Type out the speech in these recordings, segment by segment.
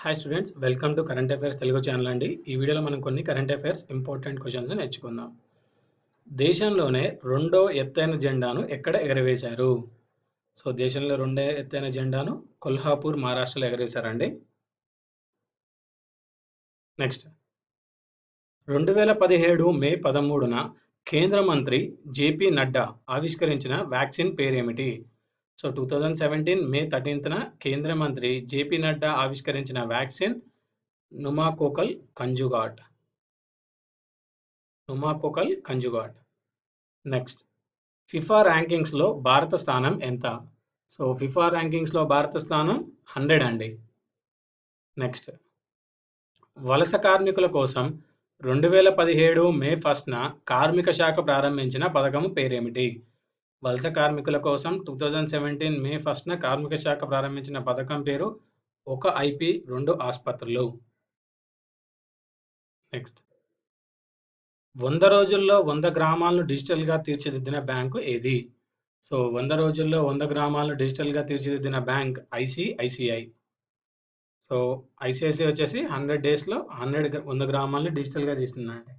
Hi students, welcome to current affairs Telugu channel అండి. ఈ వీడియోలో మనం కొన్ని కరెంట్ అఫైర్స్ ఇంపార్టెంట్ క్వశ్చన్స్ నేర్చుకుందాం. దేశంలోనే రెండో ఎత్తైన జెండాను ఎక్కడ ఎగరవేశారు? సో దేశంలో రెండో ఎత్తైన జెండాను కొల్హాపూర్, మహారాష్ట్రలో ఎగరవేశారండి. నెక్స్ట్ 2017 మే 13న కేంద్ర మంత్రి జేపీ నడ్డా ఆవిష్కరించిన వ్యాక్సిన్ పేరేమిటి? సో 2017 మే 13న కేంద్ర మంత్రి జేపీ నడ్డా ఆవిష్కరించిన vaccine pneumococcal conjugate. Next FIFA ర్యాంకింగ్స్లో భారత స్థానం ఎంత? సో ఫిఫా ర్యాంకింగ్స్లో భారత స్థానం 100 అండి. నెక్స్ట్ వలస కార్మికుల కోసం 2017 మే 1న కార్మిక శాఖ ప్రారంభించిన పథకం పేరేమిటి? వలస కార్మికుల కోసం 2017 మే 1న కార్మిక శాఖ ప్రారంభించిన పథకం పేరు ఒక ఐపీ 2 ఆసుపత్రులు. నెక్స్ట్ 100 రోజుల్లో 100 గ్రామాలను డిజిటల్గా తీర్చిదిద్దిన బ్యాంకు ఏది? సో 100 రోజుల్లో 100 గ్రామాలను డిజిటల్గా తీర్చిదిద్దిన బ్యాంక్ ఐసిఐసిఐ. సో ఐసిఐసిఐ వచ్చేసి 100 డేస్లో 100 గ్రామాలను డిజిటల్గా తీస్తుందండి.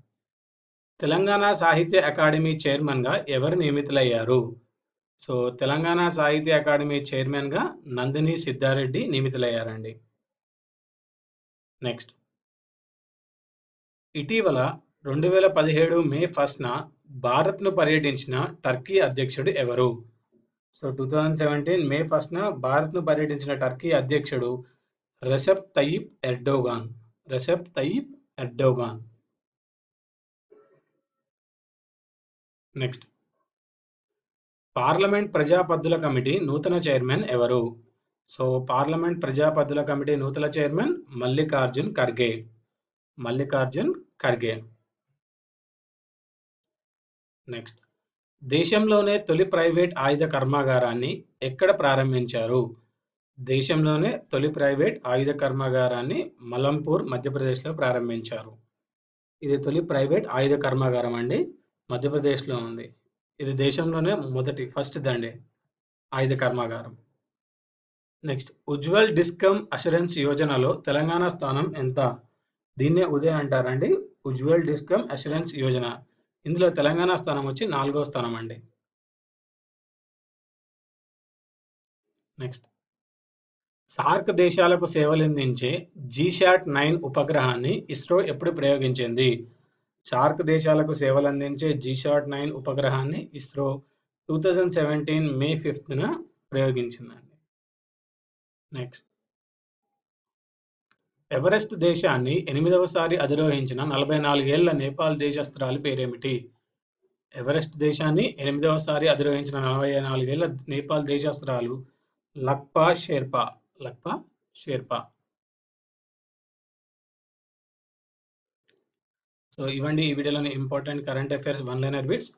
తెలంగాణ సాహిత్య అకాడమీ చైర్మన్గా ఎవరు నియమితులయ్యారు? సో తెలంగాణ సాహిత్య అకాడమీ చైర్మన్గా నందిని సిద్ధారెడ్డి నియమితులయ్యారండి. నెక్స్ట్ ఇటీవల 2017 మే 1న భారత్ను పర్యటించిన టర్కీ అధ్యక్షుడు ఎవరు? సో 2017 మే 1న భారత్ను పర్యటించిన టర్కీ అధ్యక్షుడు Recep Tayyip Erdogan. Next parliament ప్రజాపద్దుల కమిటీ నూతన చైర్మన్ ఎవరు? సో పార్లమెంట్ ప్రజాపద్దుల కమిటీ నూతన చైర్మన్ మల్లికార్జున్ ఖర్గే. నెక్స్ట్ దేశంలోనే తొలి ప్రైవేట్ ఆయుధ కర్మాగారాన్ని ఎక్కడ ప్రారంభించారు? దేశంలోనే తొలి ప్రైవేట్ ఆయుధ కర్మాగారాన్ని మలంపూర్, మధ్యప్రదేశ్లో ప్రారంభించారు. ఇది తొలి ప్రైవేట్ ఆయుధ కర్మాగారం అండి, మధ్యప్రదేశ్లో ఉంది. ఇది దేశంలోనే ఫస్ట్ దండి ఆయుధ కర్మాగారం. నెక్స్ట్ ఉజ్వల్ డిస్కమ్ అష్యూరెన్స్ యోజనలో తెలంగాణ స్థానం ఎంత? దీన్నే ఉదయ్ అంటారండి, ఉజ్వల్ డిస్కమ్ అష్యూరెన్స్ యోజన. ఇందులో తెలంగాణ స్థానం వచ్చి 4వ స్థానం అండి. నెక్స్ట్ సార్క్ దేశాలకు సేవలందించే GSAT-9 ఉపగ్రహాన్ని ఇస్రో ఎప్పుడు ప్రయోగించింది? సార్క్ దేశాలకు సేవలందించే GSAT-9 ఉపగ్రహాన్ని ఇస్రో 2017 మే 5న ప్రయోగించిందండి. నెక్స్ట్ ఎవరెస్ట్ దేశాన్ని 8వసారి అధిరోహించిన 44 ఏళ్ల నేపాల్ దేశస్థురాలి పేరేమిటి? ఎవరెస్ట్ దేశాన్ని 8వసారి అధిరోహించిన 44 ఏళ్ల నేపాల్ దేశస్థురాలు లక్పా షెర్పా. సో ఇవండి ఈ వీడియోలోని ఇంపార్టెంట్ కరెంట్ అఫైర్స్ 1-లైనర్ బిట్స్.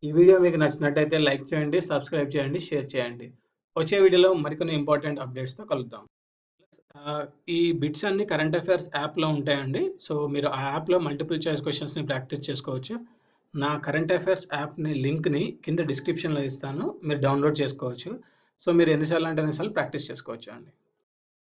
ఈ వీడియో మీకు నచ్చినట్టయితే లైక్ చేయండి, సబ్స్క్రైబ్ చేయండి, షేర్ చేయండి. వచ్చే వీడియోలో మరికొన్ని ఇంపార్టెంట్ అప్డేట్స్తో కలుద్దాం. ఈ బిట్స్ అన్ని కరెంట్ అఫైర్స్ యాప్లో ఉంటాయండి. సో మీరు ఆ యాప్లో మల్టిపుల్ చాయిస్ క్వశ్చన్స్ని ప్రాక్టీస్ చేసుకోవచ్చు. నా కరెంట్ అఫైర్స్ యాప్ని లింక్ని కింద డిస్క్రిప్షన్లో ఇస్తాను, మీరు డౌన్లోడ్ చేసుకోవచ్చు. సో మీరు ఎన్నిసార్లు అంటే ఎన్నిసార్లు ప్రాక్టీస్ చేసుకోవచ్చు అండి.